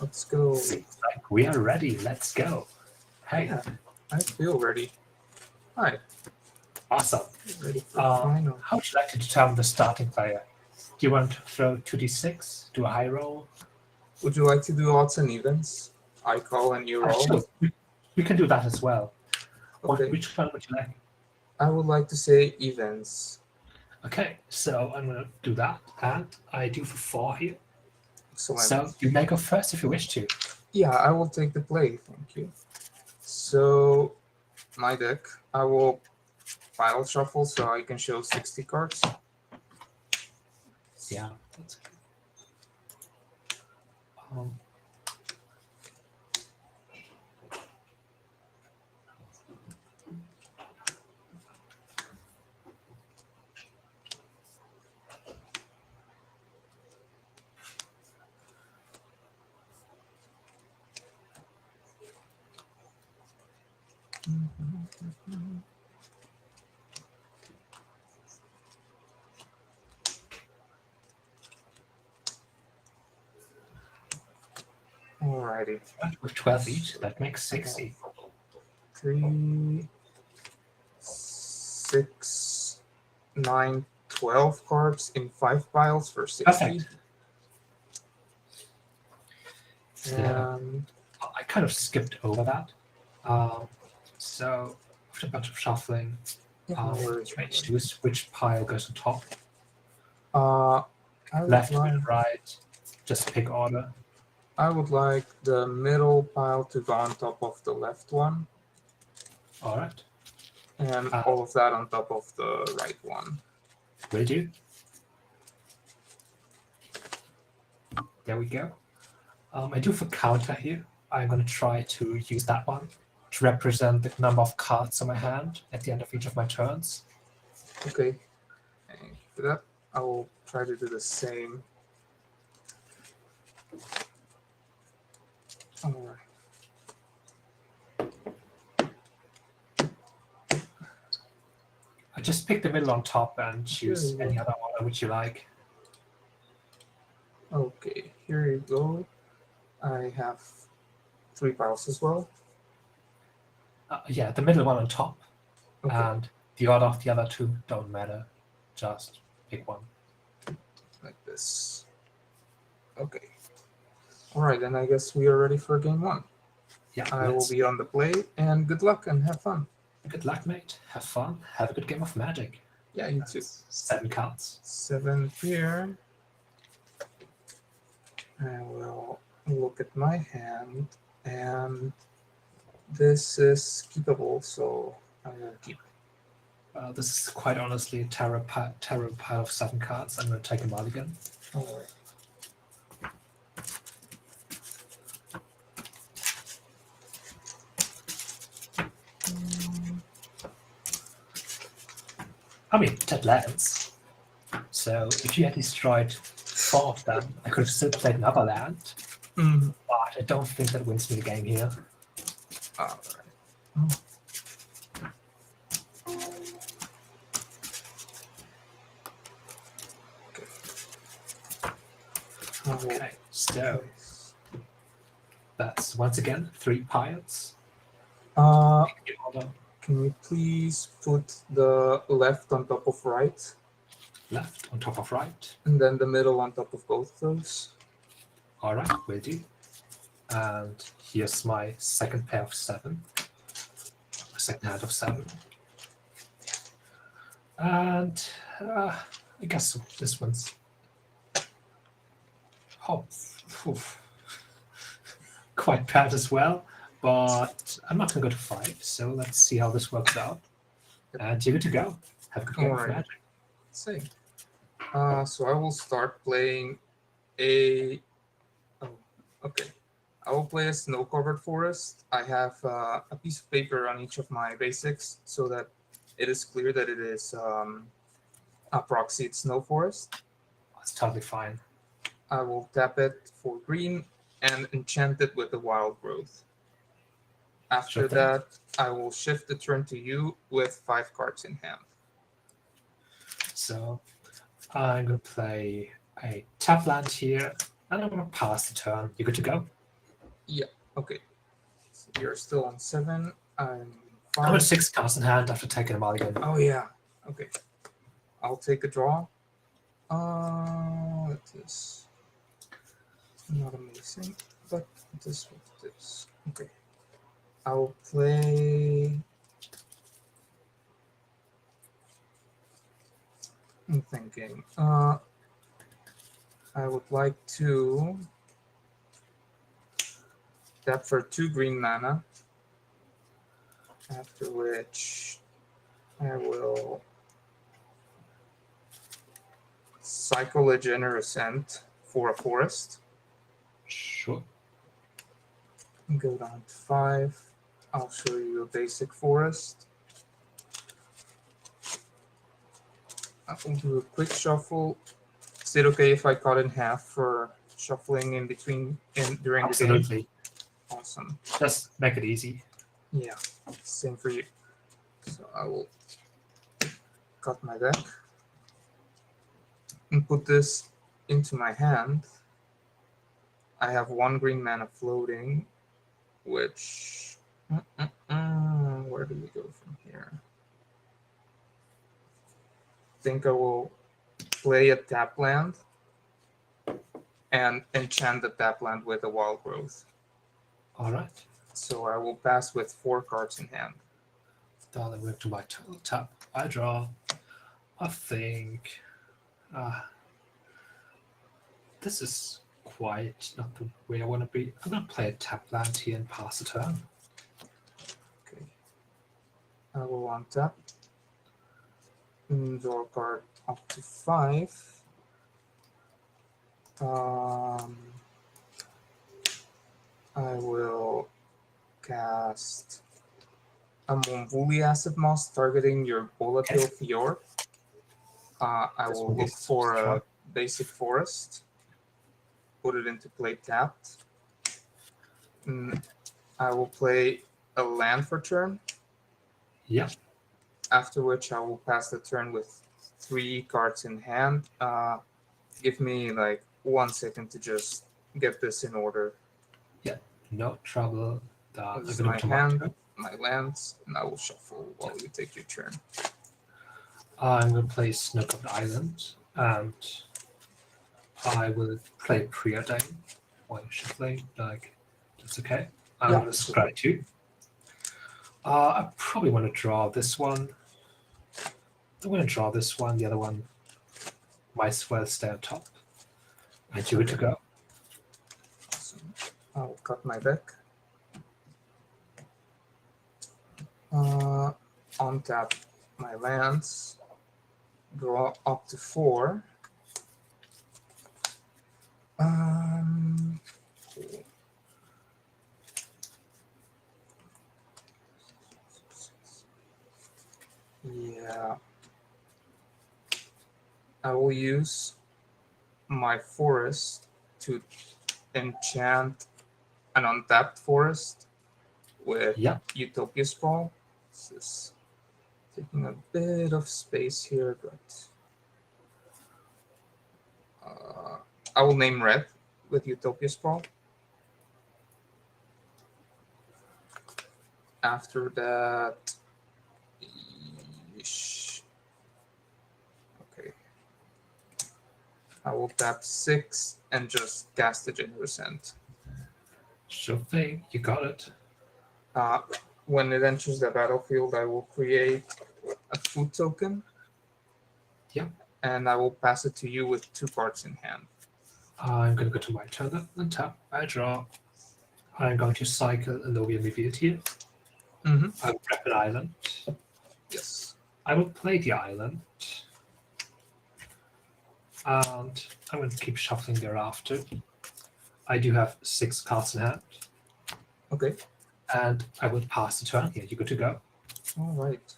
Let's go. Seems like we are ready. Let's go. Hey. Yeah, I feel ready. Hi. Awesome. Ready for the final. How would you like to determine the starting player? Do you want to throw 2d6? Do a high roll? Would you like to do odds and evens? I call and you roll. Sure. We can do that as well. Okay. Which one would you like? I would like to say evens. Okay, so I'm going to do that. And I do for 4 here. Excellent. So you may go first if you wish to. Yeah, I will take the play. Thank you. So, my deck, I will pile shuffle so I can show 60 cards. Yeah, that's good. Alrighty. With 12 each, that makes 60. 3, 6, 9, 12 cards in 5 piles for 60. Perfect. And I kind of skipped over that. So after a bunch of shuffling, choose which pile goes on top. Left or right, just pick order. I would like the middle pile to go on top of the left one. All right. And all of that on top of the right one. Will do. There we go. I do for counter here. I'm going to try to use that one to represent the number of cards on my hand at the end of each of my turns. Okay. And for that, I will try to do the same. All right. I just pick the middle on top and choose any other order which you like. Okay, here you go. I have 3 piles as well. Yeah, the middle one on top. Okay. And the order of the other 2 don't matter. Just pick one. Like this. Okay. All right, then I guess we are ready for game 1. Yeah, I will be on the play, and good luck and have fun. Good luck, mate. Have fun. Have a good game of Magic. Yeah, you too. 7 cards. 7 here. I will look at my hand, and this is keepable, so I will keep. This is quite honestly a terror pile of 7 cards. I'm going to take a mulligan. All right. I mean, that lands. So if you had destroyed 4 of them, I could have still played another land. But I don't think that wins me the game here. All right. Okay, so that's once again 3 piles. Can you please put the left on top of right? Left on top of right. And then the middle on top of both of those. All right, will do. And here's my second pair of 7. My second hand of 7. And I guess this one's... Oh, quite bad as well. But I'm not going to go to 5, so let's see how this works out. And you're good to go. Have a good game of Magic. Let's see. So I will start playing a... Oh, okay. I will play a snow-covered forest. I have a piece of paper on each of my basics so that it is clear that it is a proxied snow forest. That's totally fine. I will tap it for green and enchant it with the wild growth. After that, I will shift the turn to you with 5 cards in hand. So I'm going to play a tap land here, and I'm going to pass the turn. You're good to go. Okay. So you're still on 7. I'm I'm at 5. 6 cards in hand after taking a mulligan. Oh yeah. Okay. I'll take a draw. That is not amazing, but this what it is. Okay. I'll play. I'm thinking. I would like to tap for 2 green mana. After which I will cycle a generous end for a forest. Sure. Go down to 5. I'll show you a basic forest. I will do a quick shuffle. Is it okay if I cut in half for shuffling in between during the game? Absolutely. Awesome. Just make it easy. Yeah, same for you. So I will cut my deck and put this into my hand. I have 1 green mana floating, which where do we go from here? I think I will play a tap land and enchant the tap land with a wild growth. All right. So I will pass with 4 cards in hand. Then I move to my total tap. I draw. I think this is quite not the way I want to be. I'm going to play a tap land here and pass a turn. Okay. I will untap. Draw a card up to 5. I will cast a Monvuli Acid Moss targeting your Volatile Fjord. I will look for a basic forest, put it into play tapped. I will play a land for turn. Yeah. After which I will pass the turn with 3 cards in hand. Give me like 1 second to just get this in order. Yeah, no trouble. This is my hand, my lands, and I will shuffle while you take your turn. I'm going to play Snook of the Island, and I will play Preordain while shuffling. Like, that's okay. I'm going to scry 2. I probably want to draw this one. I'm going to draw this one. The other one might as well stay on top. And you good to go. Awesome. I'll cut my deck. Untap my lands. Draw up to 4. Cool. Yeah. I will use my forest to enchant an untapped forest with Utopia Sprawl. This is taking a bit of space here, but I will name red with Utopia Sprawl. After that, okay, I will tap 6 and just cast a generous end. Sure thing, you got it. When it enters the battlefield, I will create a food token. Yeah. And I will pass it to you with 2 cards in hand. I'm going to go to my turn and tap. I draw. I'm going to cycle a Novian Revealed here. I will grab an island. Yes. I will play the island. And I'm going to keep shuffling thereafter. I do have 6 cards in hand. Okay. And I will pass the turn. Yeah, you're good to go. All right.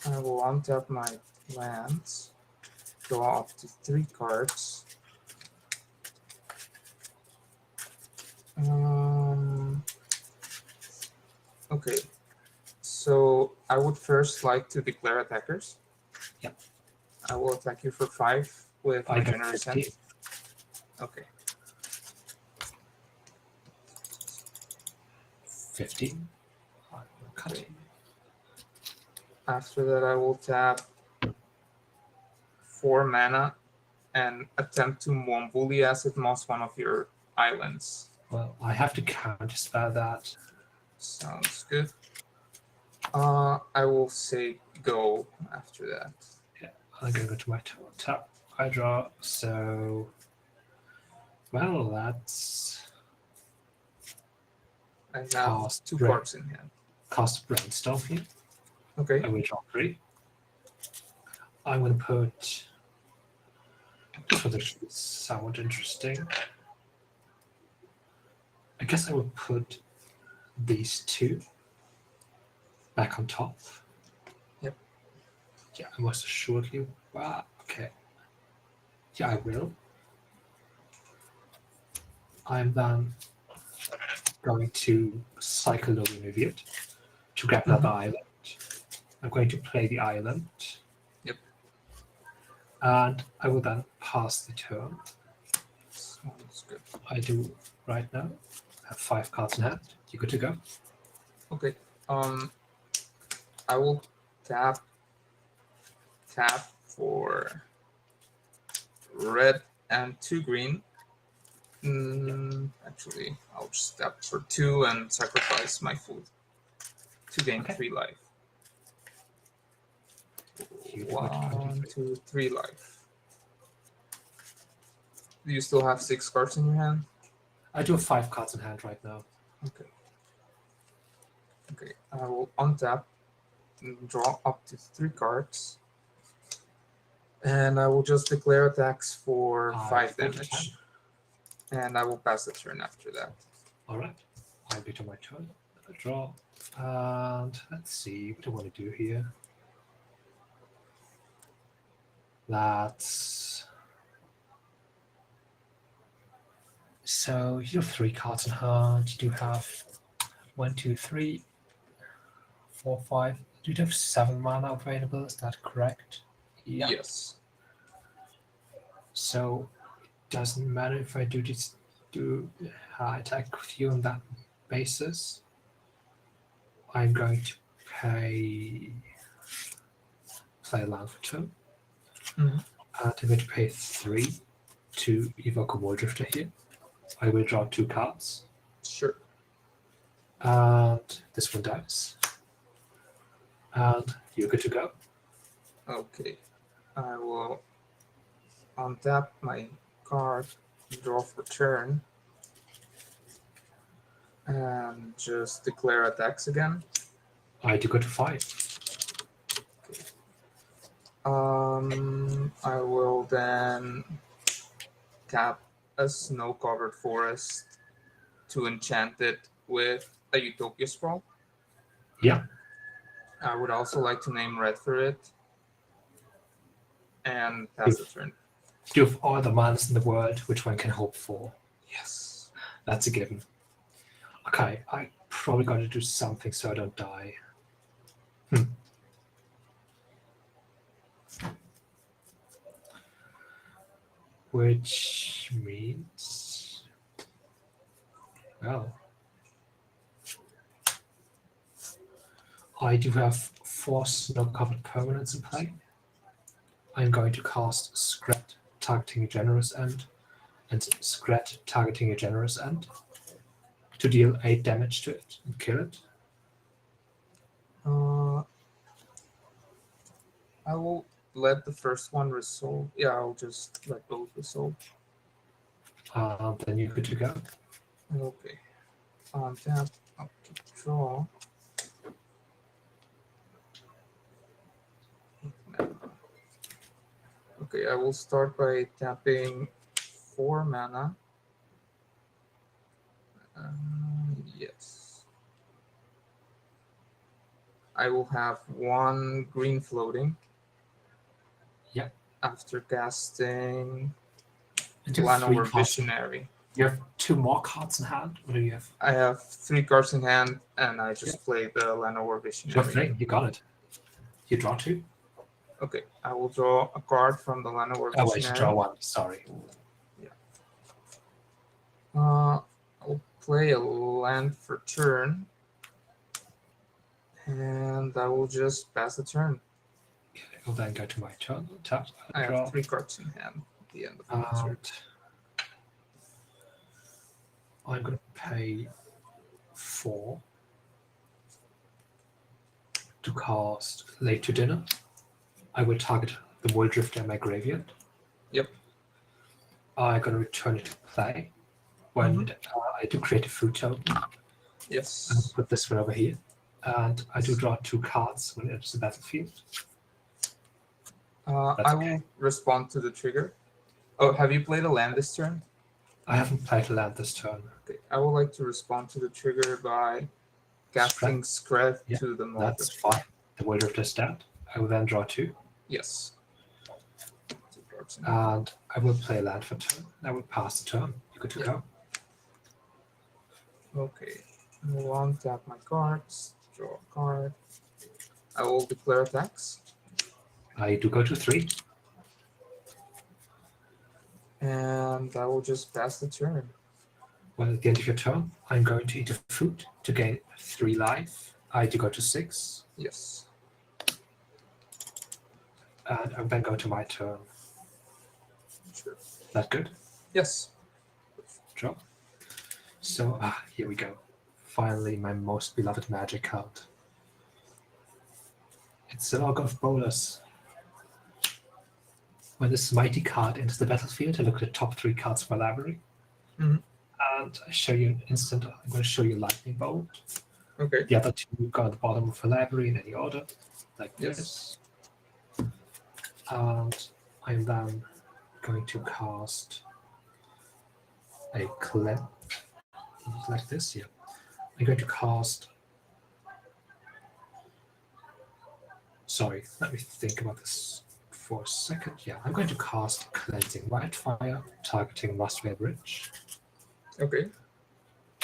I will untap my lands. Draw up to 3 cards. Okay. So I would first like to declare attackers. Yep. I will attack you for 5 with my generous end. Okay. 15. I will cut Okay. it. After that, I will tap 4 mana and attempt to Mombuli Acid Moss one of your islands. Well, I have to counterspell that. Sounds good. I will say go after that. I'm going to go to my tap. I draw. So, well, that's I have Cast 2 red. cards in hand. Cast Brainstorm here. Okay. I will draw 3. I'm going to put. This one is somewhat interesting. I guess I will put these 2 back on top. Yep. Yeah, I most assuredly. Wow. Okay. Yeah, I will. I'm then going to cycle over Nuviat to grab another island. I'm going to play the island. Yep. And I will then pass the turn. Sounds good. I do right now. I have 5 cards in hand. You good to go? Okay. I will tap for red and 2 green. Actually, I'll just tap for 2 and sacrifice my food to gain 3 life. You do 1, 2, 3 life. Do you still have 6 cards in your hand? I do have 5 cards in hand right now. Okay. Okay, I will untap and draw up to 3 cards. And I will just declare attacks for 5 damage. And I will pass the turn after that. Alright. I'll be to my turn. I draw. And let's see what I want to do here. That's. So you have 3 cards in hand. You do have 1, 2, 3, 4, 5. You do have 7 mana available. Is that correct? Yeah. Yes. So it doesn't matter if I do this. Do attack with you on that basis. I'm going to play land for 2. Mm-hmm. And I'm going to pay 3 to evoke a War Drifter here. I will draw 2 cards. Sure. And this one dies. And you're good to go. Okay. I will untap my card, draw for turn, and just declare attacks again. I do go to 5. Okay. I will then tap a snow-covered forest to enchant it with a Utopia Scroll. Yeah. I would also like to name red for it and pass the turn. You have all the manas in the world, which one can hope for? Yes. That's a given. Okay, I probably got to do something so I don't die. Which means, well, I do have 4 snow-covered permanents in play. I'm going to cast Scrat, targeting a generous end, and Scrat, targeting a generous end, to deal 8 damage to it and kill it. I will let the first one resolve. Yeah, I'll just let both resolve. Then you're good to go. Okay. Tap, up to draw. Okay, I will start by tapping 4 mana. Yes. I will have 1 green floating. Yep. After casting And you Plan have 3 over cards. Visionary. You have 2 more cards in hand? What do you have? I have 3 cards in hand, and I just play the Land over Visionary. Lovely, you got it. You draw 2? Okay, I will draw a card from the Land over Visionary. Oh, wait, you draw 1, sorry. Yeah. I'll play a land for turn. And I will just pass the turn. I'll then go to my turn. Tap. I Draw. have 3 cards in hand at the end of my turn. And I'm going to pay 4 to cast Late to Dinner. I will target the Wool Drifter in my graveyard. Yep. I'm going to return it to play when I do create a food token. Yes. I'll put this one over here. And I do draw 2 cards when it enters the battlefield. I will respond to the trigger. Oh, have you played a land this turn? I haven't played a land this turn. Okay. I would like to respond to the trigger by casting Scred Yeah, to the Mold That's Drifter. fine. The Wool Drifter is dead. I will then draw 2. Yes. 2 cards in hand. And I will play a land for turn. I will pass the turn. You good to go. Okay. I will untap my cards, draw a card. I will declare attacks. I do go to 3. And I will just pass the turn. Well, at the end of your turn, I'm going to eat a food to gain 3 life. I do go to 6. Yes. And I'm then going to my turn. Sure. That good? Yes. Draw. So, here we go. Finally, my most beloved magic card. It's the Log of Bolas. When this mighty card enters the battlefield, I look at the top 3 cards of my library. Mhm. And I show you an instant. I'm going to show you Lightning Bolt. Okay. The other 2 go at the bottom of the library in any order, like Yes. this. And I'm then going to cast a cleanse, like this. Yeah, I'm going to cast. Sorry, let me think about this for a second. Yeah, I'm going to cast Cleansing Wildfire, targeting Rustware Bridge. Okay.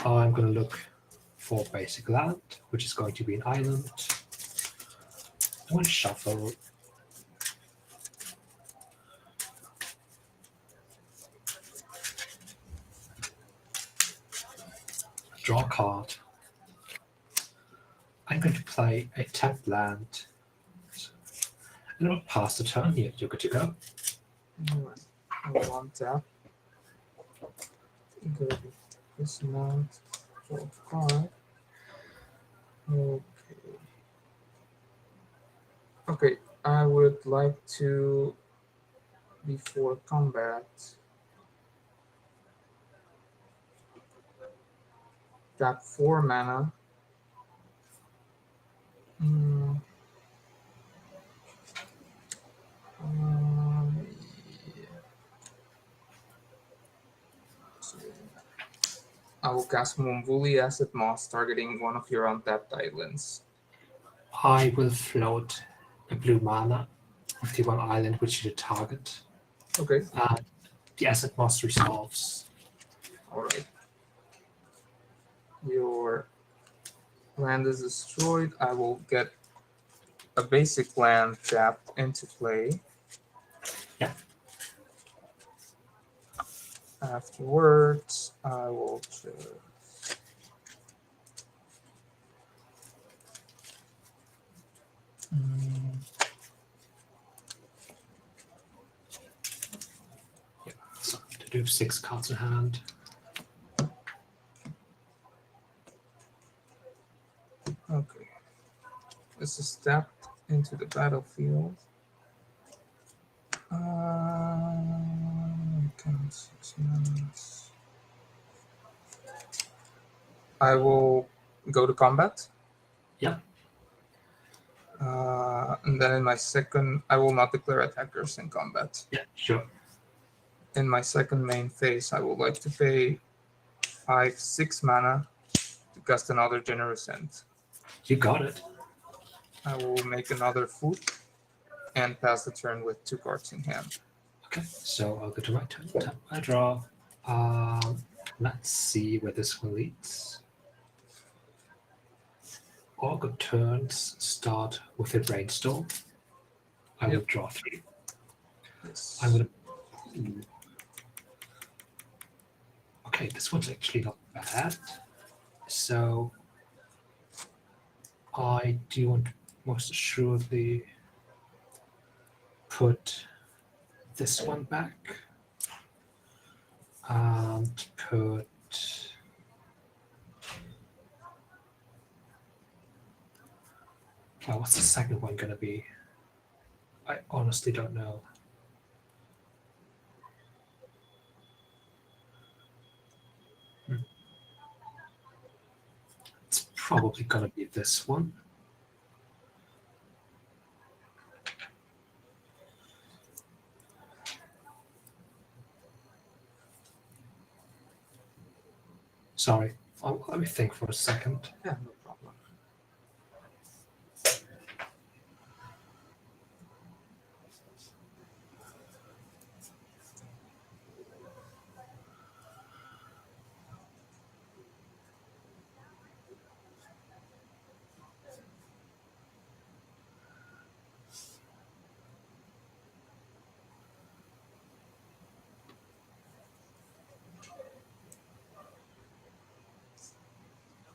I'm going to look for basic land, which is going to be an island. I'm going to shuffle. Draw a card. I'm going to play a tapped land. And I'll pass the turn. Yeah, you're good to go. Alright. I will untap. Go to this amount. Draw a card. Okay. Okay. I would like to, before combat, tap 4 mana. Yeah. So, I will cast Mumvuli Acid Moss, targeting one of your untapped islands. I will float a blue mana of the one island which you target. Okay. The Acid Moss resolves. Alright. Your land is destroyed. I will get a basic land tapped into play. Yeah. Afterwards, I will just So to do 6 cards in hand. okay. This is tapped into the battlefield. I will go to combat. Yeah. And then in my second, I will not declare attackers in combat. Yeah, sure. In my second main phase, I would like to pay 6 mana to cast another Generous End. You got it. I will make another food and pass the turn with 2 cards in hand. Okay, so I'll go to my turn. Tap my draw. Let's see where this one leads. All good turns start with a brainstorm. I will draw 3. Yes. I'm gonna. Okay, this one's actually not bad. So I do want to most assuredly put this one back and put what's the second one going to be? I honestly don't know. It's probably going to be this one. Sorry, let me think for a second. Yeah, no problem.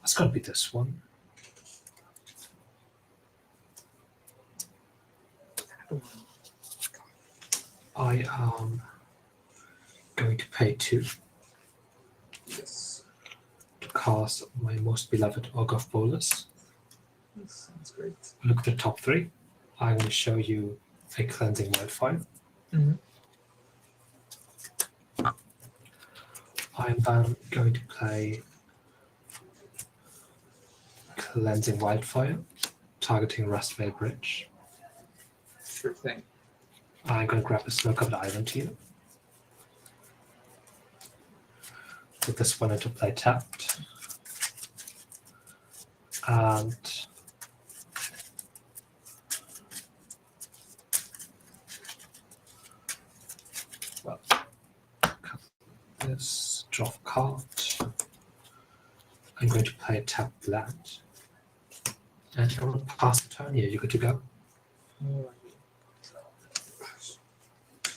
It's got to be this one. I am going to pay 2 Yes. to cast my most beloved Ogre of Bolus. This sounds great. Look at the top 3. I will show you a cleansing wildfire. Mm-hmm. I'm then going to play Cleansing Wildfire, targeting Rustvale Bridge. Sure thing. I'm going to grab a snow-covered island here. Put this one into play tapped. And well, this draw a card. I'm going to play a tapped land. And I will pass the turn here. You're good to go. Alrighty.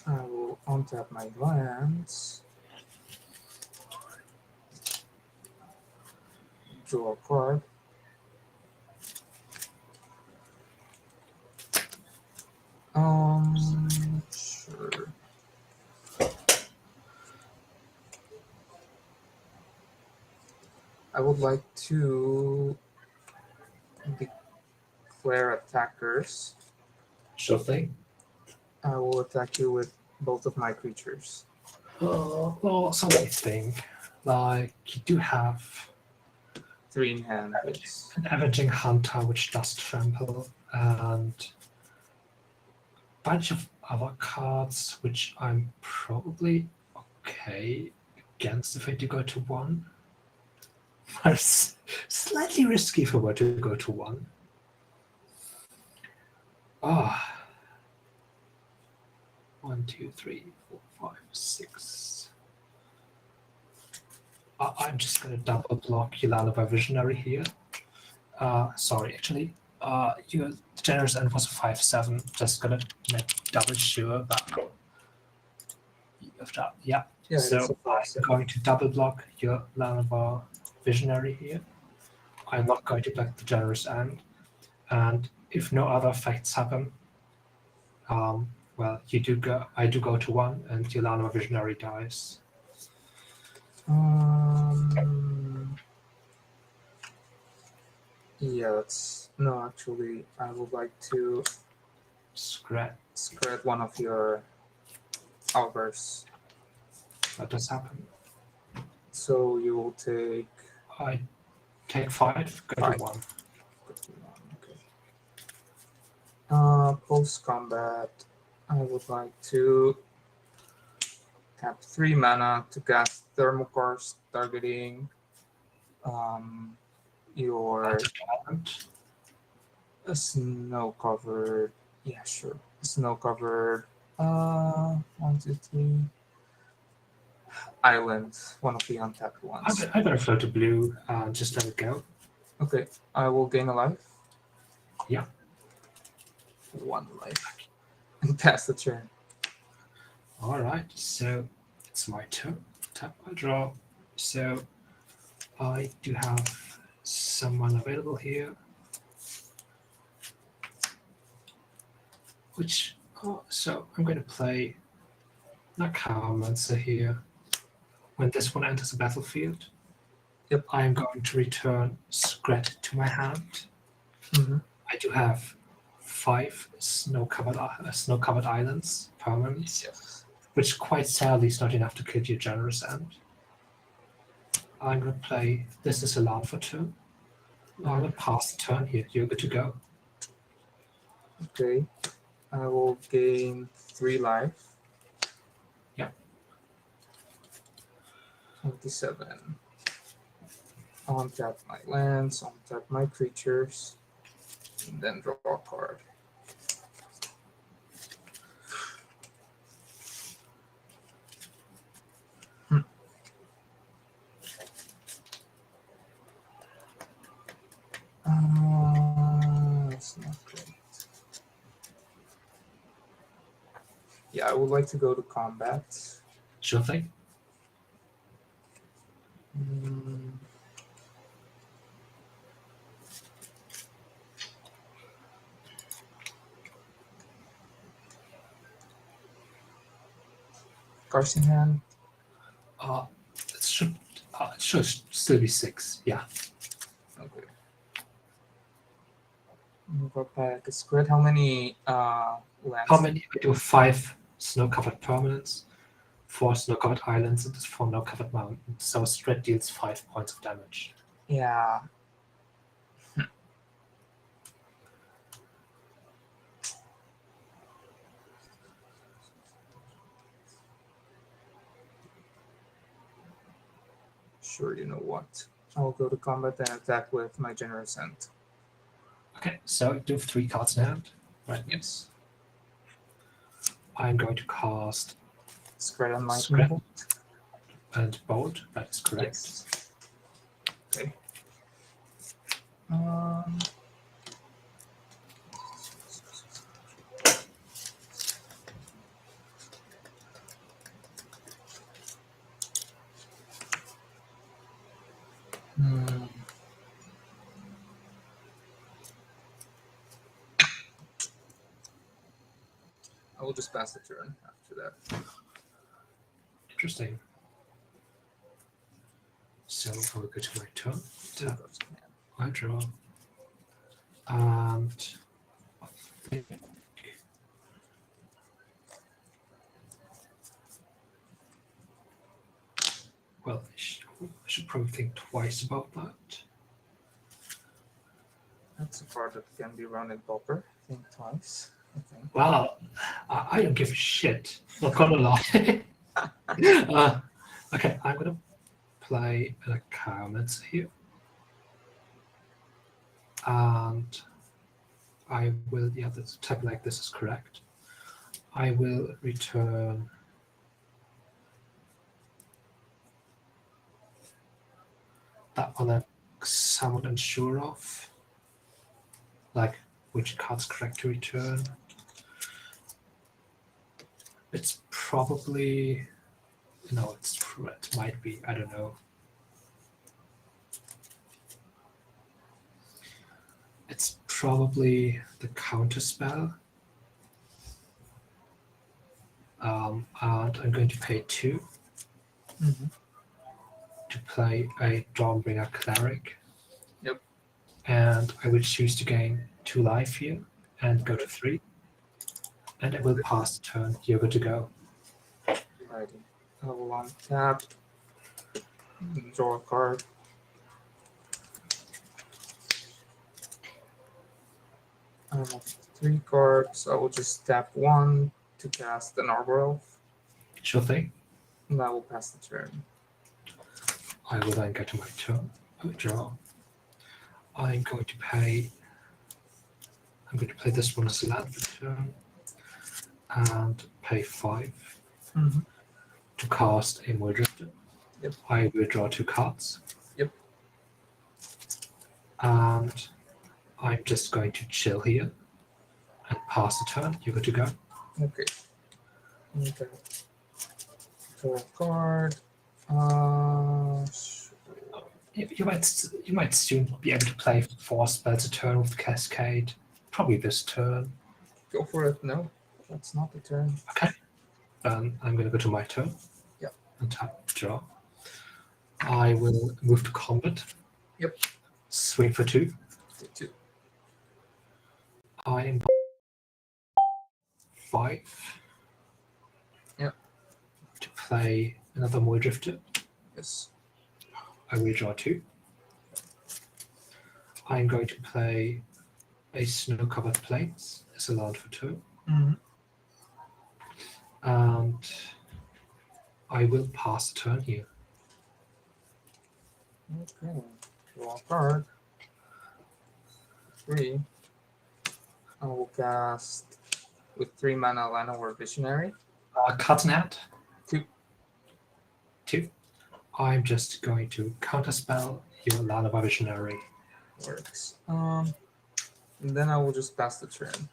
I will untap my lands. Draw a card. Sure. I would like to declare attackers. Sure thing. I will attack you with both of my creatures. Well, something think. Like, you do have 3 in hand, please. an Avenging Hunter which does trample, and a bunch of other cards which I'm probably okay against if I do go to 1. But it's slightly risky if I were to go to 1. Ah. 1, 2, 3, 4, 5, 6. I'm just going to double block Yulala Visionary here. Sorry, actually, your generous end was a 5/7. Just going to make double sure that you have that. Yeah. Yeah, So it's a I'm 5/7. going to double block your Lanavar Visionary here. I'm not going to block the generous end. And if no other effects happen, well, I do go to 1, and Yolana Visionary dies. Yeah, no, actually, I would like to Scratch. one of your ogres. That does happen. So you will take I take 5, go 5. to 1. Okay. Post combat, I would like to tap 3 mana to cast Thermokarst, targeting your snow-covered. Yeah, sure. Snow-covered. 1, 2, 3. Island, one of the untapped ones. I'm going to float a blue. Just let it go. Okay, I will gain a life. Yeah. 1 life. And pass the turn. All right. So it's my turn. Tap my draw. So I do have someone available here. So I'm going to play Necromancer here. When this one enters the battlefield, Yep. I'm going to return Scred to my hand. Mm-hmm. I do have 5 snow-covered islands, permanents, Yes. which quite sadly is not enough to kill your generous end. I'm going to play this is a land for turn. I'm going to pass the turn here. You're good to go. Okay. I will gain 3 life. Yep. 27. Untap my lands, untap my creatures, and then draw a card. That's not great. Yeah, I would like to go to combat. Sure thing. Cards in hand. It should still be 6. Yeah. Okay. Move up back. It's great. How many lands? How many? I do 5 snow-covered permanents, 4 snow-covered islands, and 4 snow-covered mountains. So Strat deals 5 points of damage. Yeah. Sure, you know what? I'll go to combat and attack with my generous end. Okay, so I do have 3 cards in hand. Right. Yes. I'm going to cast Spread on my Spread. table. and Bolt. That is correct. Yes. Okay. I will just pass the turn after that. Interesting. So I'll go to my turn. Two Tap. cards in hand. I draw. And I think well, I should probably think twice about that. That's a card that can be run in Pauper. Think twice. I think. Wow, I don't give a shit. Not gonna lie. Okay, I'm gonna play a Necromancer here, and I will. Yeah, this type like this is correct. I will return that one. I'm somewhat unsure of, like which card's correct to return. It's probably no. It might be. I don't know. It's probably the counter spell. And I'm going to pay 2 Mm-hmm. to play a Dawnbringer Cleric. Yep. And I will choose to gain 2 life here and go to 3. And I will pass the turn. You're good to go. Righty. I will untap. Draw a card. I have 3 cards. I will just tap 1 to cast an Arbor Elf. Sure thing. And I will pass the turn. I will then go to my turn. Draw. I'm going to play this one as a land return and pay 5 Mm-hmm. to cast a Moordrifter. Yep. I will draw 2 cards. Yep. And I'm just going to chill here and pass the turn. You're good to go. Okay. Draw a card. You might soon be able to play 4 spells a turn with Cascade. Probably this turn. Go for it. No, that's not the turn. Okay. Then I'm going to go to my turn. Yep. And tap draw. I will move to combat. Yep. Swing for 2. For 2. I am 5. Yep. To play another Moy Drifter. Yes. I will draw 2. I'm going to play a Snow-Covered Plains as a land for 2. Mm-hmm. And I will pass the turn here. Okay. Draw a card. 3. I will cast with 3 mana Llanowar Visionary. Cut and add. 2. 2. I'm just going to counterspell your Llanowar Visionary. Works. And then I will just pass the turn.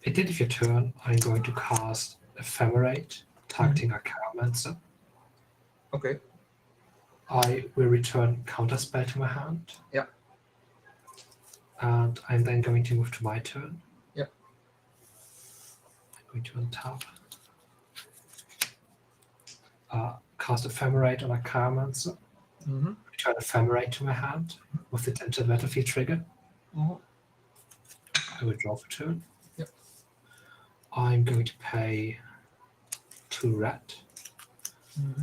At the end of your turn, I'm going to cast Ephemerate, targeting a Cheiromancer. Okay. I will return counterspell to my hand. Yep. And I'm then going to move to my turn. Yep. I'm going to untap. Cast Ephemerate on a Cheiromancer. Mm-hmm. Return Ephemerate to my hand with the enter the battlefield trigger. Mm-hmm. I will draw for turn. Yep. I'm going to pay 2 red Mm-hmm.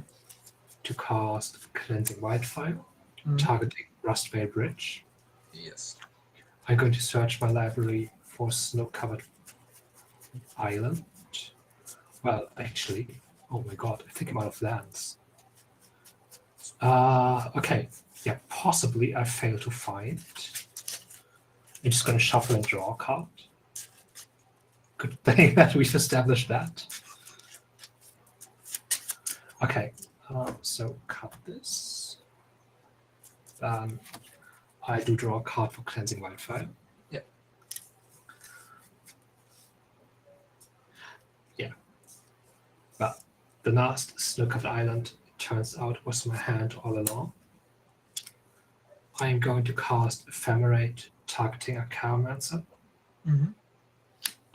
to cast Cleansing Wildfire, Mm-hmm. targeting Rustveil Bridge. Yes. I'm going to search my library for Snow-Covered Island. Well, actually, oh my god, I think I'm out of lands. Okay, yeah, possibly I failed to find. I'm just going to shuffle and draw a card. Good thing that we've established that. Okay, so cut this. Then I do draw a card for Cleansing Wildfire. Yep. Yeah. But the last Snow-Covered Island, it turns out, was in my hand all along. I am going to cast Ephemerate, targeting a Cheiromancer. Mm-hmm.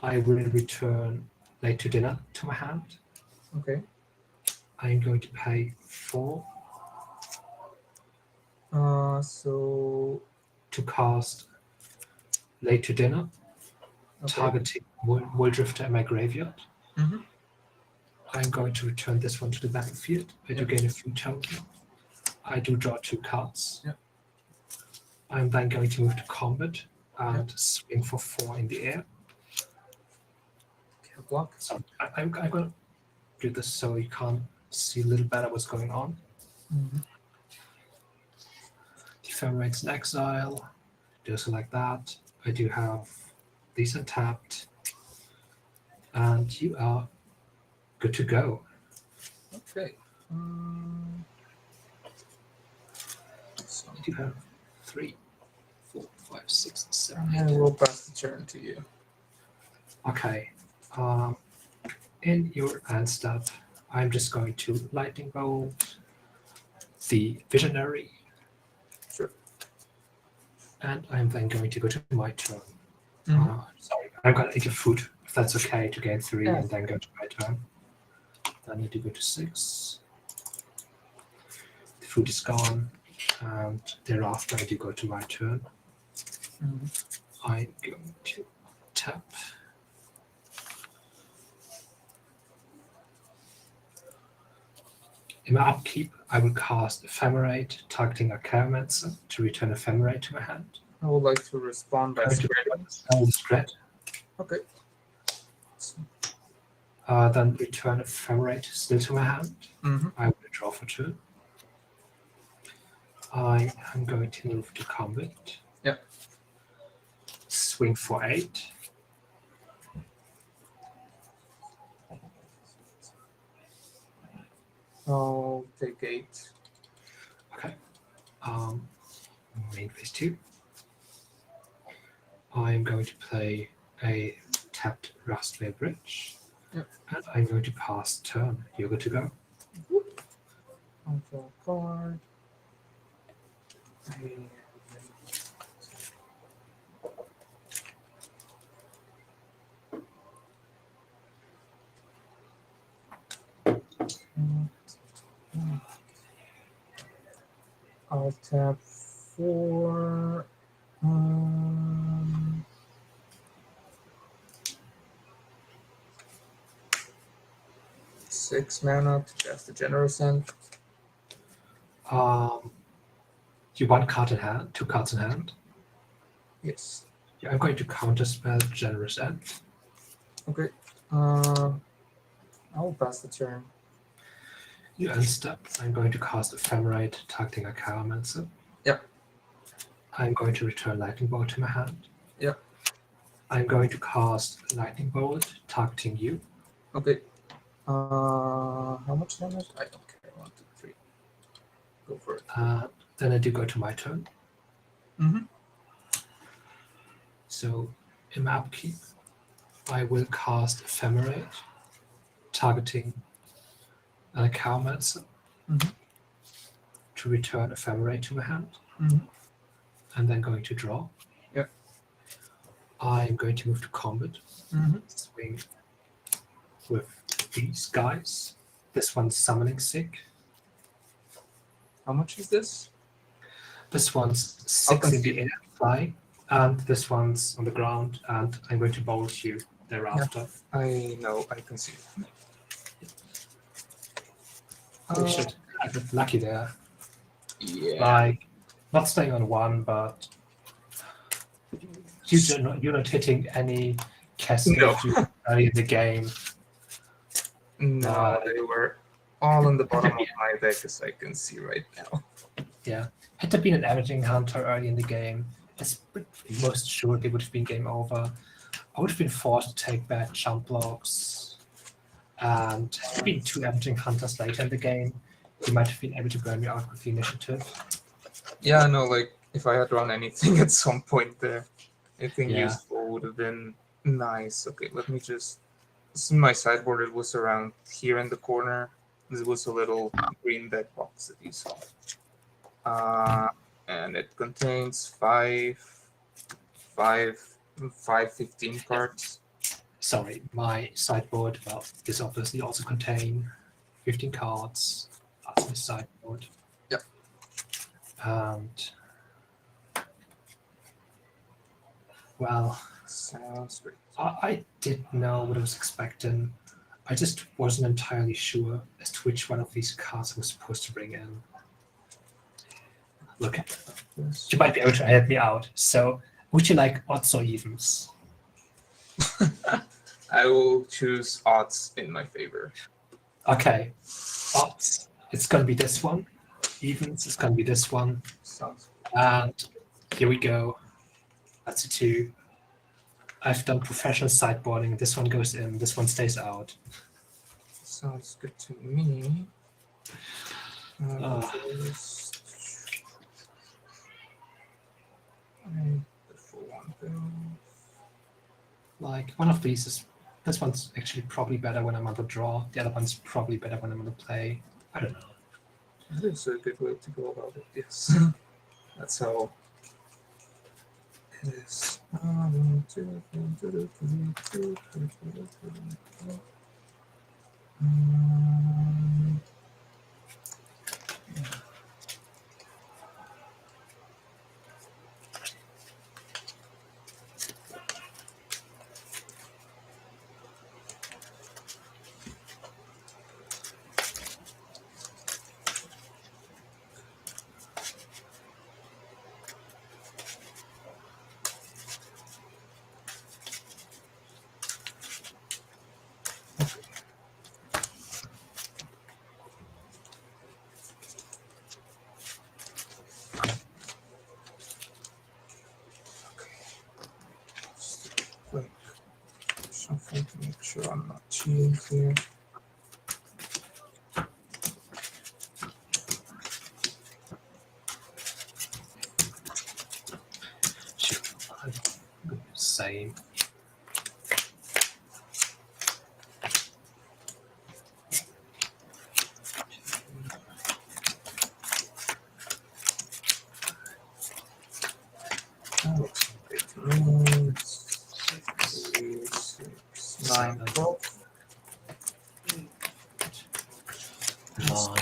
I will return Late to Dinner to my hand. Okay. I am going to pay 4 So to cast Late to Dinner, okay. targeting Moy Drifter in my graveyard. Mm-hmm. I'm going to return this one to the battlefield. I do Yep. gain a few token. I do draw 2 cards. Yep. I'm then going to move to combat and swing for 4 in the air. Can't block. So I'm going to do this so you can't see a little better what's going on. Mm-hmm. Ephemerate's in exile. Do so like that. I do have these untapped. And you are good to go. Okay. So I do have 3, 4, 5, 6, 7, I 8. will pass the turn to you. Okay. In your end step, I'm just going to lightning bolt the visionary. Sure. And I'm then going to go to my turn. Mm-hmm. Sorry, I'm going to eat a food, if that's okay, to gain 3 Yeah. and then go to my turn. I need to go to 6. The food is gone, and thereafter I do go to my turn. Mm-hmm. I'm going to tap. In my upkeep, I will cast Ephemerate, targeting a Cheiromancer to return Ephemerate to my hand. I would like to respond by I'm going to spreading. spell the spread. Okay. Then return Ephemerate still to my hand. Mm-hmm. I will draw for 2. I am going to move to combat. Yep. Swing for 8. I'll take 8. Okay. Main phase 2. I am going to play a tapped Rustveil Bridge. Yep. And I'm going to pass turn. You're good to go. I'll draw a card. And I'll tap for 6 mana to cast the Generous End. You want card in hand, 2 cards in hand. Yes. Yeah, I'm going to counterspell Generous End. Okay. I'll pass the turn. You unstep. I'm going to cast Ephemerate, targeting a Cheiromancer. Yep. I'm going to return Lightning Bolt to my hand. Yep. I'm going to cast Lightning Bolt, targeting you. Okay. How much damage? I don't care. 1, 2, 3. Go for it. Then I do go to my turn. Mm-hmm. So in my upkeep, I will cast Ephemerate, targeting a Cheiromancer, to return Ephemerate to my hand. And then going to draw. Yep. I'm going to move to combat. Swing with these guys. This one's Summoning Sick. How much is this? This one's 6 in the air, flying, and this one's on the ground, and I'm going to bolt you thereafter. Yeah, I know, I can see it. We should have it lucky there. Yeah. Like, not staying on 1, but you're not hitting any castles early in the game. No, they were all on the bottom of my deck, as I can see right now. Yeah. Had there been an Avenging Hunter early in the game, it's most sure it would have been game over. I would have been forced to take bad jump blocks. And had there been 2 Avenging Hunters later in the game, you might have been able to burn me out with the initiative. Yeah, no, like, if I had run anything at some point there, anything Yeah. useful would have been nice. Okay, let me just... This is my sideboard. It was around here in the corner. This was a little green deck box that you saw. And it contains 15 cards. Sorry, my sideboard, well, this obviously also contain 15 cards. That's my sideboard. Yep. And well, sounds great. I did know what I was expecting. I just wasn't entirely sure as to which one of these cards I was supposed to bring in. Look, you might be able to help me out. So, would you like odds or evens? I will choose odds in my favor. Okay, odds. It's going to be this one. Evens, it's going to be this one. Sounds And here we go. That's a 2. I've done professional sideboarding. This one goes in, this one stays out. Sounds good to me. Like, one of these is... This one's actually probably better when I'm on the draw. The other one's probably better when I'm on the play. I don't know. That is a good way to go about it, yes. That's how it is. Something to make sure I'm not cheating here. Same. That looks great to me. 6, 9, 12. 9,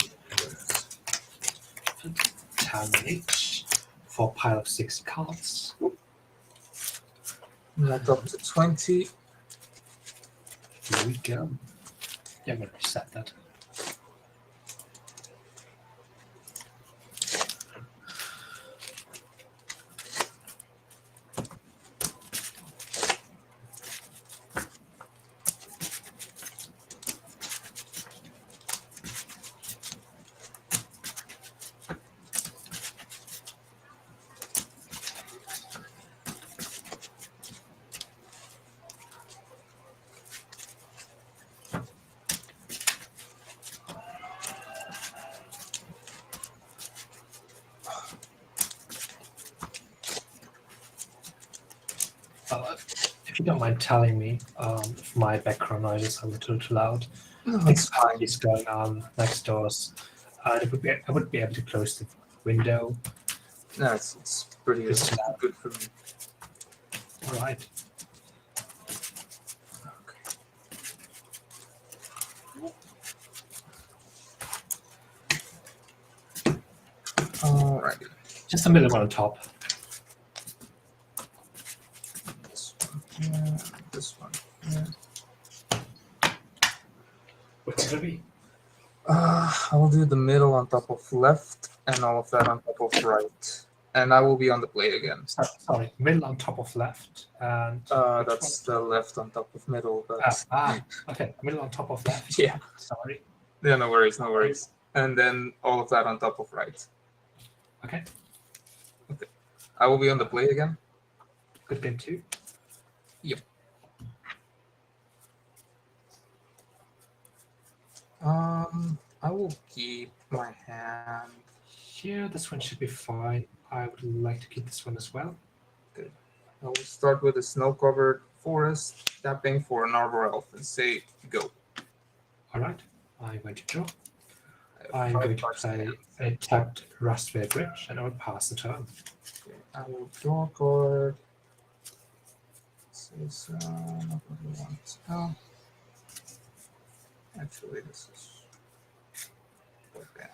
hand on each for a pile of 6 cards. Not up to 20. Here we go. Yeah, I'm going to reset that. If you don't mind telling me if my background noise are a little too loud, No, it's fine. it's going on next doors. I would be able to close the window. No, it's pretty It's loud. good for me. All right. Alrighty. Just a middle one on top. This one here, this one here. What's it going to be? I will do the middle on top of left and all of that on top of right. And I will be on the play again. Sorry, middle on top of left. And That's the left on top of middle. But okay, middle on top of left. yeah. Sorry. Yeah, no worries, no worries. And then all of that on top of right. Okay. Okay. I will be on the play again. Good game too. Yep. I will keep my hand. Here, this one should be fine. I would like to keep this one as well. Good. I will start with a snow-covered forest, tapping for an arbor elf, and say go. All right. I'm going to draw. I have I'm 5 going to cards in play hand. a tapped Rustway Bridge, and I will pass the turn. Okay, I will draw a card. This is not what we want. Oh. Actually, this is okay.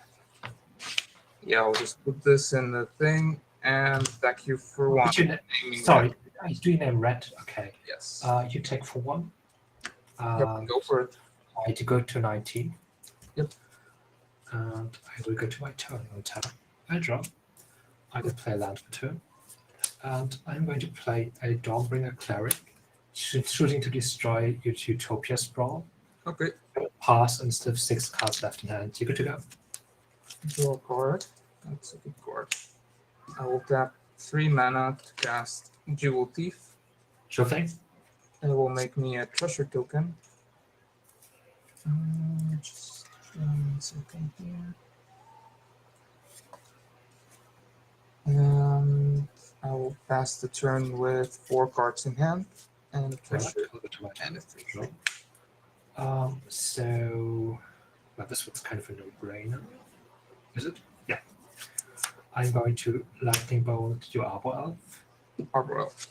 Yeah, I'll just put this in the thing and thank you for one. What's your name? Naming Sorry, that. do you name Red? Okay. Yes. You take for 1. Yep, go for it. I to go to 19. Yep. And I will go to my turn on tap. I draw. I will play land for turn. And I'm going to play a Dawnbringer Cleric, shooting to destroy your Utopia Sprawl. Okay. Pass instead of 6 cards left in hand. You're good to go. Draw a card. That's a good card. I will tap 3 mana to cast Jewel Thief. Sure thing. It will make me a treasure token. Just 1 second here. And I will pass the turn with 4 cards in hand and a treasure I'll go to my and turn. a 3. So, well, this one's kind of a no-brainer. Is it? Yeah. I'm going to lightning bolt your arbor elf. Arbor elf.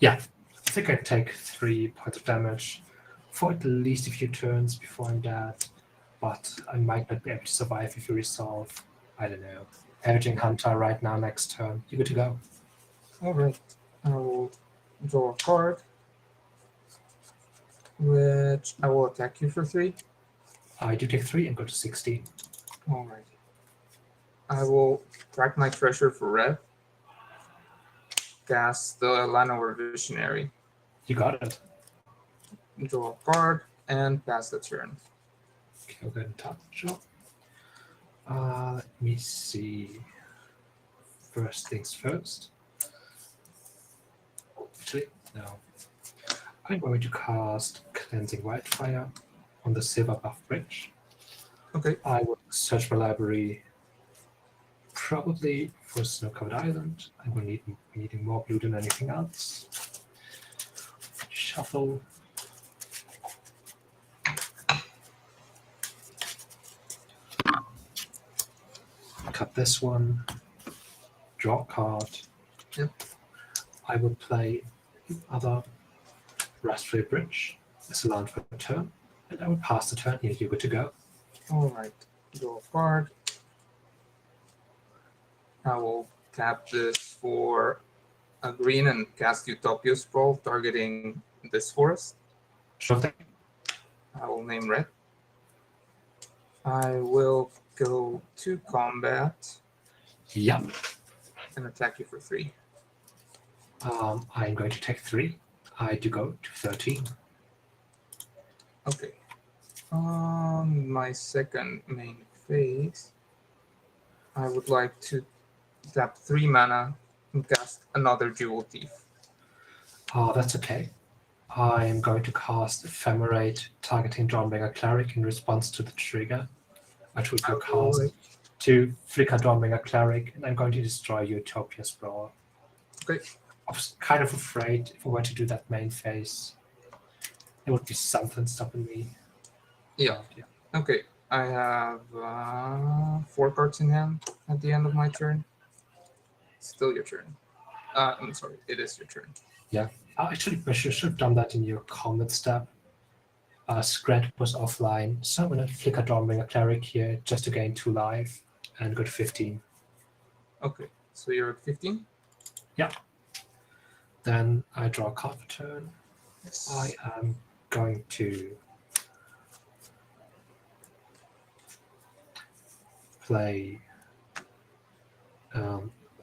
Yeah, I think I take 3 points of damage for at least a few turns before I'm dead, but I might not be able to survive if you resolve, I don't know, Averaging Hunter right now next turn. You're good to go. Alright. I will draw a card, which I will attack you for 3. I do take 3 and go to 16. Alright. I will crack my treasure for red. Cast the Llanowar Visionary. You got it. Draw a card and pass the turn. Okay, I'll go ahead and tap the shot. Let me see. First things first. Actually, no. I'm going to cast Cleansing Wildfire on the Silver Buff Bridge. Okay. I will search my library probably for Snow-Covered Island. I will be needing more blue than anything else. Shuffle. Cut this one. Draw a card. Yep. I will play the other Rustway Bridge as a land for a turn, and I will pass the turn. You're good to go. Alright. Draw a card. I will tap this for a green and cast Utopia Sprawl, targeting this forest. Sure thing. I will name red. I will go to combat Yeah. and attack you for 3. I'm going to take 3. I do go to 13. Okay. On my second main phase, I would like to tap 3 mana and cast another Jewel Thief. That's okay. I'm going to cast Ephemerate, targeting Dawnbringer Cleric in response to the trigger, which would be a cast to flicker Dawnbringer Cleric, and I'm going to destroy Utopia Sprawl. Okay. I was kind of afraid if I were to do that main phase, there would be something stopping me. Yeah. Okay. I have 4 cards in hand at the end of my turn. Still your turn. I'm sorry, it is your turn. Actually, I should have done that in your combat step. Scrat was offline, so I'm going to flicker Dawnbringer Cleric here just to gain 2 life and go to 15. Okay, so you're at 15? Then I draw a card for turn. Yes. I am going to play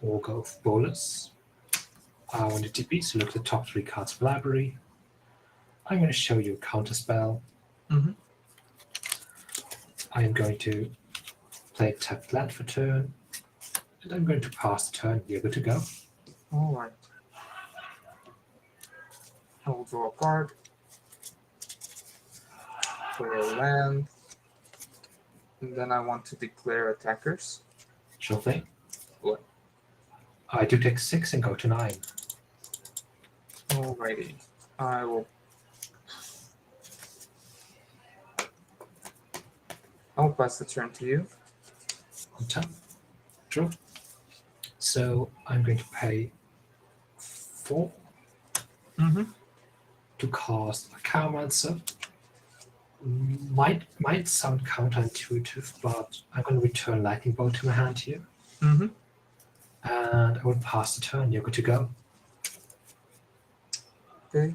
Augur of Bolus. I want to DP, so look at the top 3 cards of library. I'm going to show you a counter spell. Mhm. I am going to play tapped land for turn, and I'm going to pass the turn. You're good to go. All right. I will draw a card. Play a land. And then I want to declare attackers. Sure thing. What? I do take 6 and go to 9. Alrighty. I will. I'll pass the turn to you. On top. Draw. So I'm going to pay 4 Mm-hmm. to cast a Chromancer. Might sound counterintuitive, but I'm going to return Lightning Bolt to my hand here. Mm-hmm. And I will pass the turn. You're good to go. Okay.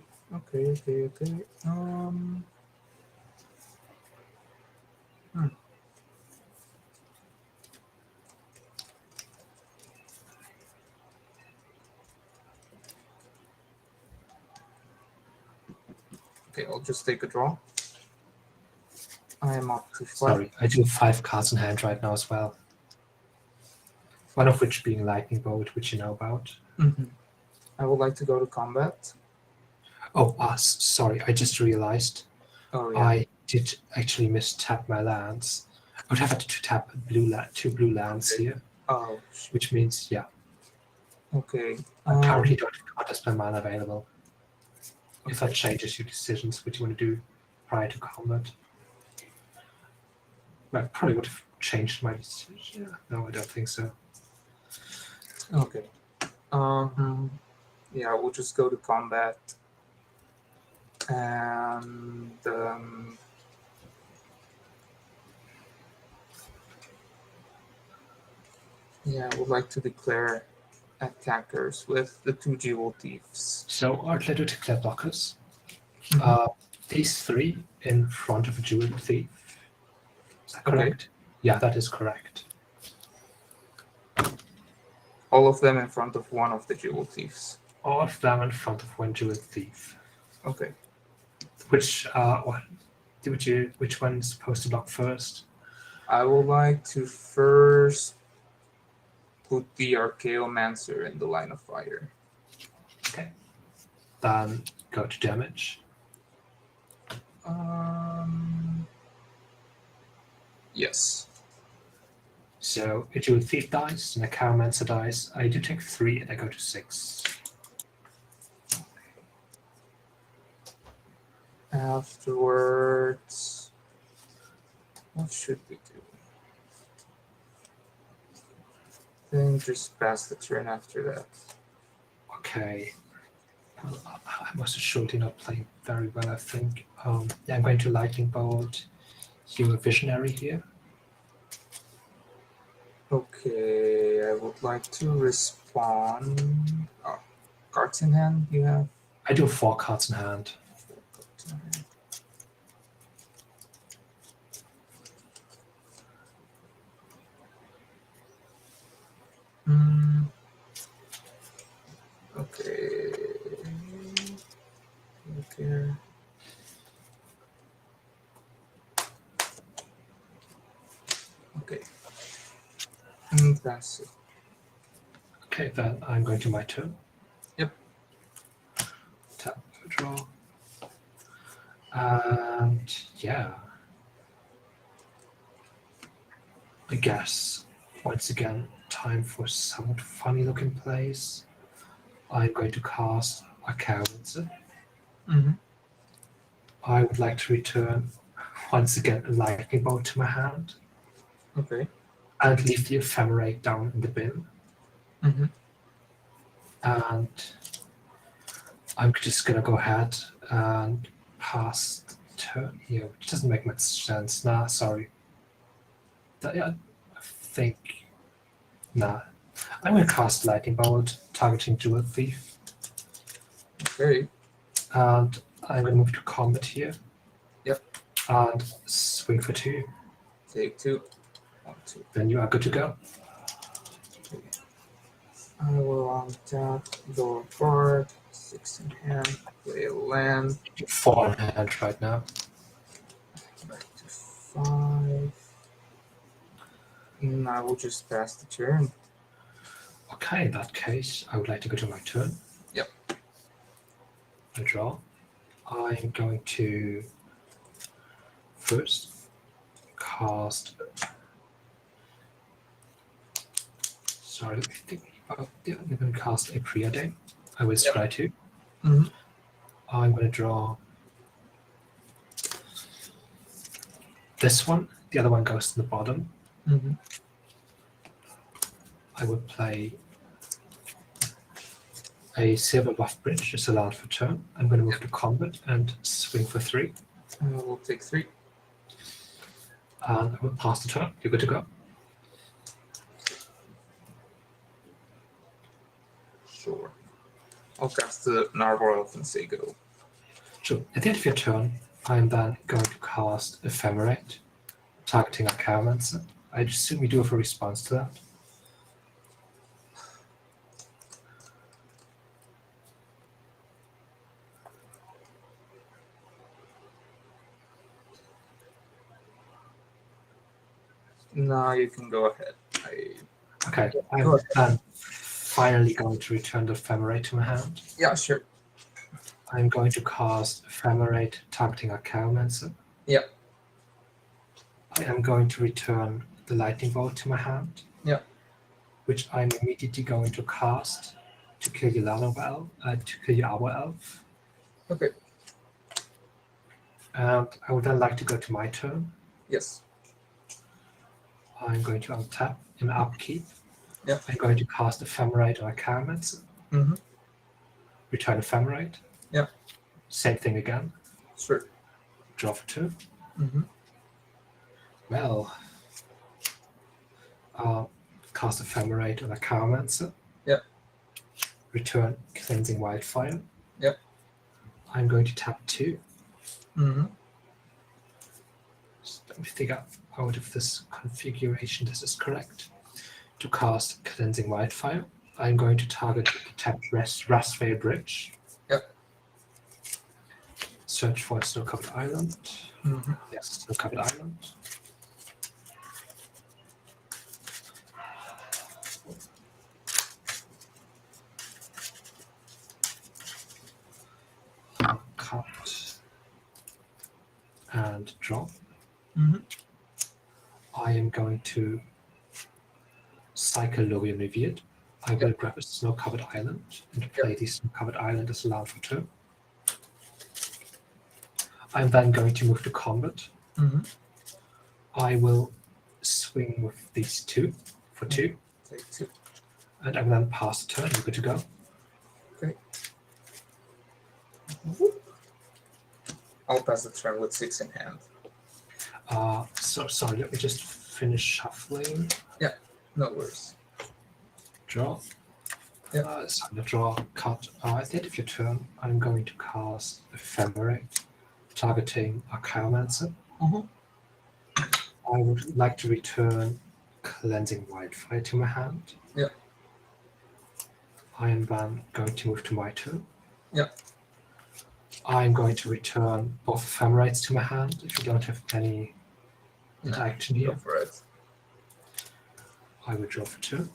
Okay, I'll just take a draw. I am up to 5. Sorry, I do have 5 cards in hand right now as well. One of which being Lightning Bolt, which you know about. Mm-hmm. I would like to go to combat. Oh, sorry, I just realized Oh yeah. I did actually mistap my lands. I would have had to tap 2 blue lands here, Oh. which means, yeah, Okay. I currently don't have counterspell mana available. If that changes your decisions, what you want to do prior to combat. Well, probably would have changed my decision. Yeah. No, I don't think so. Okay. Yeah, we'll just go to combat. And yeah, I would like to declare attackers with the 2 Jewel Thieves. So I'd let you declare blockers. Mhm. These 3 in front of a Jewel Thief. Is that correct? Yeah, that is correct. All of them in front of one of the Jewel Thieves. All of them in front of one Jewel Thief. Okay. Which one's supposed to block first? I would like to first put the Archaeomancer in the line of fire. Okay. Then go to damage. Yes. So a Jewel Thief dies and a Chromancer dies. I do take 3 and I go to 6. Afterwards, what should we do? Then just pass the turn after that. Okay. Well, I'm also surely not playing very well, I think. Yeah, I'm going to Lightning Bolt. You a Visionary here. Okay, I would like to respond. Oh, cards in hand, you have? I do 4 cards in hand. 4 cards in hand. Okay. Look here. Okay. That's it. Okay, then I'm going to my turn. Yep. Tap, draw. And yeah. I guess, once again, time for somewhat funny looking plays. I'm going to cast a Archaeomancer. I would like to return, once again, a lightning bolt to my hand. Okay. And leave the Ephemerate down in the bin. And I'm just going to go ahead and pass the turn here, which doesn't make much sense. Nah, sorry. Yeah, I think... Nah. I'm going to cast Lightning Bolt, targeting Jewel Thief. Okay. And I'm going to move to combat here. Yep. And swing for 2. Take 2. 1, 2. Then you are good to go. Okay. I will untap, draw a card, 6 in hand, play a land. 4 in hand right now. Back to 5. And I will just pass the turn. Okay, in that case, I would like to go to my turn. Yep. I draw. I'm going to first cast. Sorry, let me think about it. I'm going to cast a Preordain. I will scry 2. I'm going to draw this one. The other one goes to the bottom. I would play a Silver Buff Bridge, just a land for turn. I'm going to move to combat and swing for 3. I will take 3. And I will pass the turn. You're good to go. Sure. I'll cast the Narwhal Elf and say go. Sure. At the end of your turn, I'm then going to cast Ephemerate, targeting Archaeomancer. I assume you do have a response to that. No, you can go ahead. Okay, I'm then finally going to return the Ephemerate to my hand. Yeah, sure. I'm going to cast Ephemerate, targeting Archaeomancer. Yep. I am going to return the Lightning Bolt to my hand. Yep. Which I'm immediately going to cast to kill your to kill your Owl Elf. Okay. And I would then like to go to my turn. Yes. I'm going to untap in upkeep. Yeah. I'm going to cast Ephemerate on Archaeomancer. Return Ephemerate. Yeah. Same thing again. Sure. Draw for 2. Well, cast Ephemerate on Archaeomancer. Yeah. Return Cleansing Wildfire. Yep. I'm going to tap 2. Just let me figure out if this configuration this is correct. To cast Cleansing Wildfire, I'm going to target the tapped Rastveil Bridge. Yep. Search for a snow-covered island. Yes, snow-covered island. Cut and draw. I am going to cycle Lorien Revered. I will grab a snow-covered island and play the snow-covered island as a land for 2. I'm then going to move to combat. I will swing with these 2 for 2. Take 2. And I will then pass the turn. You're good to go. Okay. I'll pass the turn with 6 in hand. So sorry, let me just finish shuffling. Yeah, no worries. Draw. Yeah. So I'm going to draw a card. At the end of your turn, I'm going to cast Ephemerate, targeting Archaeomancer. Mhm. I would like to return Cleansing Wildfire to my hand. Yeah. I am then going to move to my turn. Yeah. I'm going to return both Ephemerates to my hand if you don't have any interaction Go here. for it. I will draw for 2.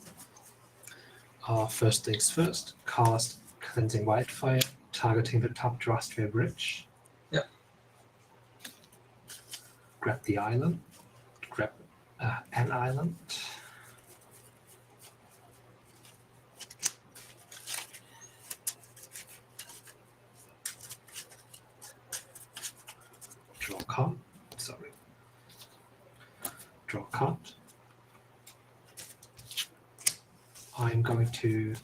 First things first, cast Cleansing Wildfire, targeting the top Drastria Bridge. Yeah. Grab the island. Grab an island. Draw a card. Sorry. Draw a card. I'm going to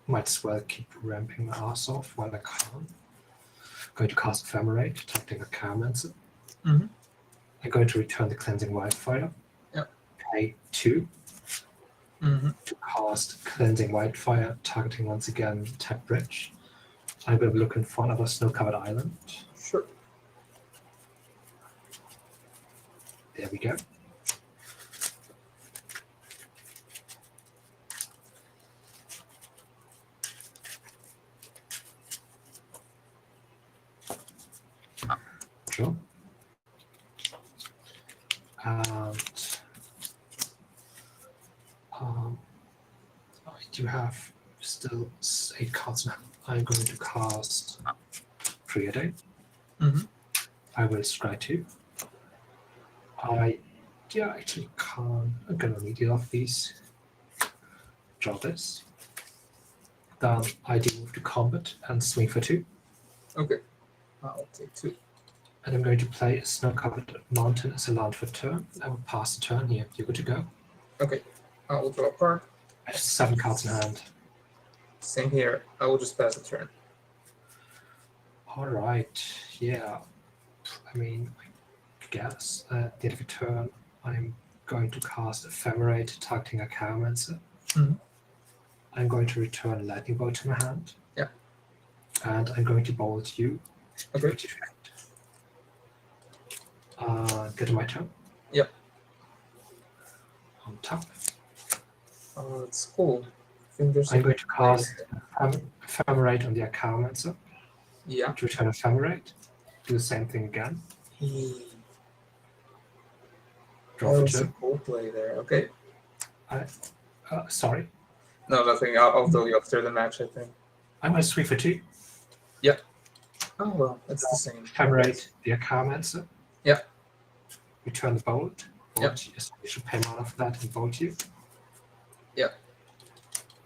might as well keep ramping my ass off while I can. Going to cast Ephemerate, targeting a Archaeomancer. Mhm. I'm going to return the Cleansing Wildfire. Yep. Pay 2 Mhm. to cast Cleansing Wildfire, targeting once again Tap Bridge. I'm going to be looking for another snow-covered island. Sure. There we go. Draw. And I do have still 8 cards now. I'm going to cast Preordain. Mhm. I will scry 2. I actually can't. I'm going to need it off these. Draw this. Then I do move to combat and swing for 2. Okay. I'll take 2. And I'm going to play a snow-covered mountain as a land for turn. I will pass the turn here. You're good to go. Okay. I will draw a card. I have 7 cards in hand. Same here. I will just pass the turn. All right. Yeah. I mean, I guess at the end of the turn, I'm going to cast Ephemerate, targeting a Archaeomancer. Mhm. I'm going to return Lightning Bolt to my hand. Yeah. And I'm going to bolt you. Okay. Which effect? Get to my turn. Yep. On top. Oh, that's cool. Fingers. I'm going to cast Ephemerate on the Archaeomancer. Yeah. To return Ephemerate. Do the same thing again. Draw That for was a 2. cool play there. Okay. Sorry. No, nothing. I'll tell you after the match, I think. I'm going to swing for 2. Oh, well, it's the same. Ephemerate the Archaeomancer. Yeah. Return the bolt. Yeah. Yes, you should pay mana for that and bolt you. Yeah.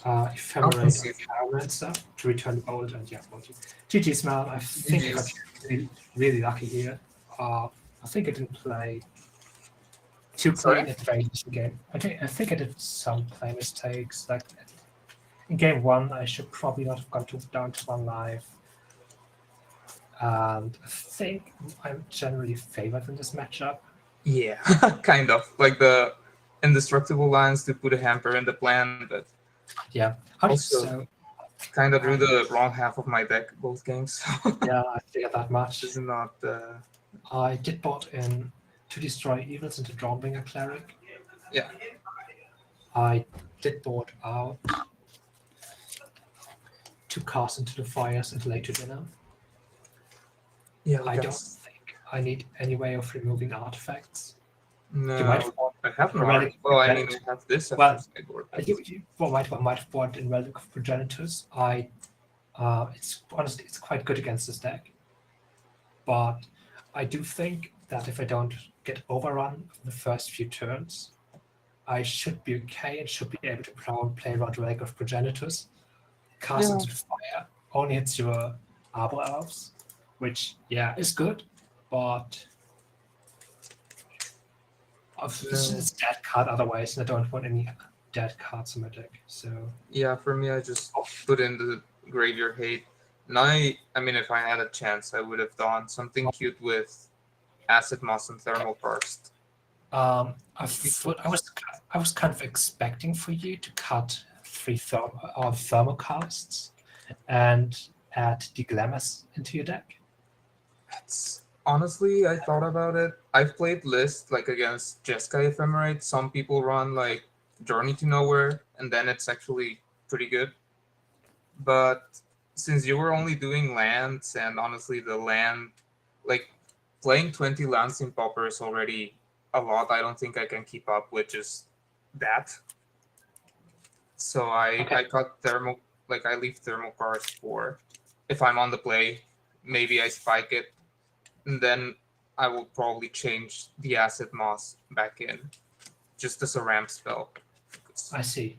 Ephemerate concede. the Archaeomancer to return the bolt and bolt you. GG's, man. I think I got GG's. really, really lucky here. I think I didn't play too Sorry? clean at the very initial game. I think I did some play mistakes. Like in game 1, I should probably not have gone down to 1 life. And I think I'm generally favored in this matchup. Yeah, kind of. Like the indestructible lines to put a hamper in the plan, but Yeah. Also- kind of drew the wrong half of my deck both games. Yeah, I figured that much. This is not. I did bot in to destroy evils into Dawnbringer Cleric. Yeah. I did board out to cast into the fires and later dinner. Yeah, I don't think I need any way of removing artifacts. No, You might have bought, I have no. Relic Well, I mean, Relic. I have this. Well, sideboard. might have bought in Relic of Progenitors. It's honestly it's quite good against this deck, but I do think that if I don't get overrun in the first few turns, I should be okay and should be able to play around Relic of Progenitors. Cast Yeah. into the fire only hits your Arbor Elves, which is good, but it's a dead card otherwise, and I don't want any dead cards in my deck. So Yeah, for me, I just put in the Graveyard Hate. And I mean, if I had a chance, I would have done something cute with Acid Moss and Thermokarst. I was kind of expecting for you to cut thermokarsts and add Deharme into your deck. That's honestly, I thought about it. I've played lists like against Jeskai Ephemerate. Some people run like Journey to Nowhere, and then it's actually pretty good. But since you were only doing lands, and honestly, the land, like playing 20 lands in Pauper is already a lot. I don't think I can keep up with just that. So I cut like I leave Thermokarst for if I'm on the play, maybe I spike it, and then I will probably change the Acid Moss back in just as a ramp spell. I see.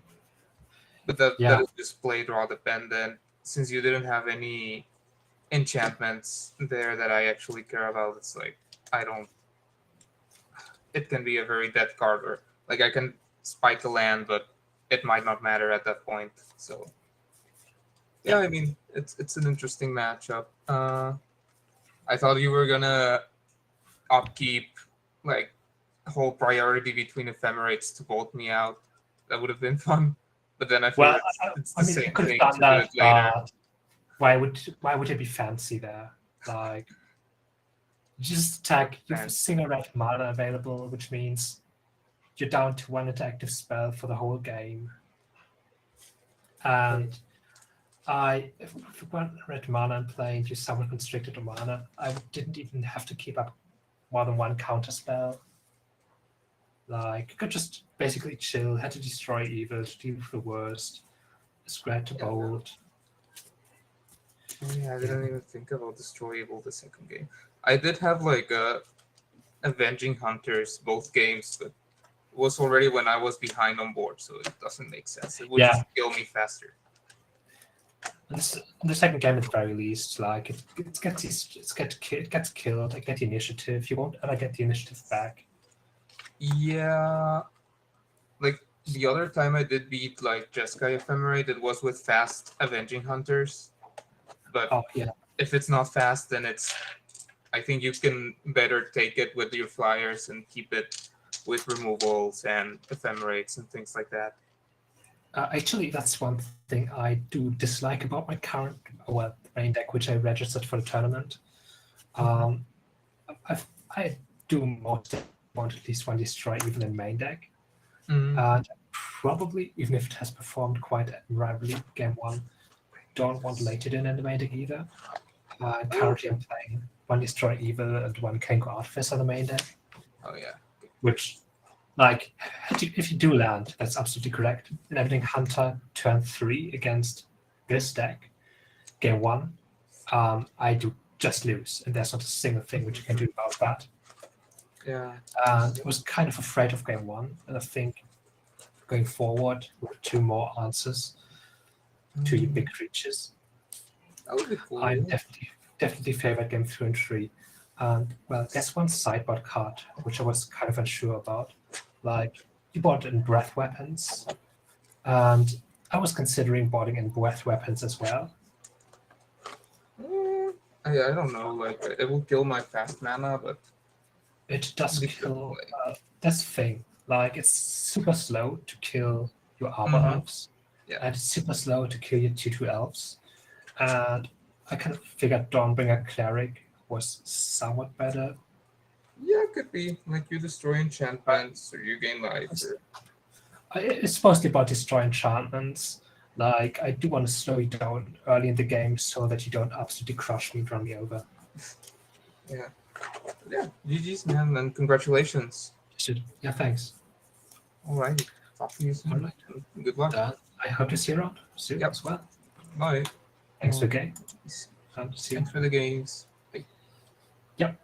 But that Yeah. is just play draw dependent. Since you didn't have any enchantments there that I actually care about, it's like I don't. It can be a very dead card, or like I can spike a land, but it might not matter at that point. So yeah, I mean it's an interesting matchup. I thought you were gonna upkeep like whole priority between ephemerates to bolt me out. That would have been fun. But then I feel it's the same I could have thing done to do that. it later. Why would it be fancy there? Like, just attack. You have a single red mana available, which means you're down to one interactive spell for the whole game. And if one red mana and playing, you someone constricted a mana. I didn't even have to keep up more than one counter spell. Like, you could just basically chill, had to destroy evil, to deal with the worst, scratch to bolt. Oh, yeah, I didn't even think about destroy evil the second game. I did have like Avenging Hunters both games, but it was already when I was behind on board, so it doesn't make sense. It would just kill me faster. In the second game, at the very least, like it gets killed. I get the initiative. You won't ever get the initiative back. Yeah, like the other time I did beat like Jeskai Ephemerate, it was with fast Avenging Hunters. But if it's not fast, then I think you can better take it with your flyers and keep it with removals and ephemerates and things like that. Actually, that's one thing I do dislike about my current main deck, which I registered for the tournament. I do most want at least one destroy even in main deck. And probably, even if it has performed quite admirably game one, don't want later in the main deck either. Currently, I'm playing one destroy evil and one Kenko Artifice on the main deck. Oh yeah. Which, like, if you do land, that's absolutely correct. Enabling Hunter turn 3 against this deck, game 1, I do just lose, and there's not a single thing which you can do about that. Yeah. I was kind of afraid of game 1, and I think going forward with 2 more answers to your big creatures, that would be cool. I definitely favor game 2 and 3. Well, there's one sideboard card which I was kind of unsure about. Like, you bought in breath weapons, and I was considering buying in breath weapons as well. I don't know. Like, it will kill my fast mana, but it does kill. That's the thing. Like, it's super slow to kill your armor elves, and it's super slow to kill your 2/2 elves. And I kind of figured Dawnbringer Cleric was somewhat better. Yeah, it could be. Like, you destroy enchantments, or you gain life. It's mostly about destroy enchantments. Like, I do want to slow you down early in the game so that you don't absolutely crush me and run me over. Yeah. GG's, man, and congratulations. Yeah, thanks. All right. Talk to you soon. All right. Good luck. I hope to see you around soon as well. Bye. Thanks for the game. Thanks for the games. Bye. Yep.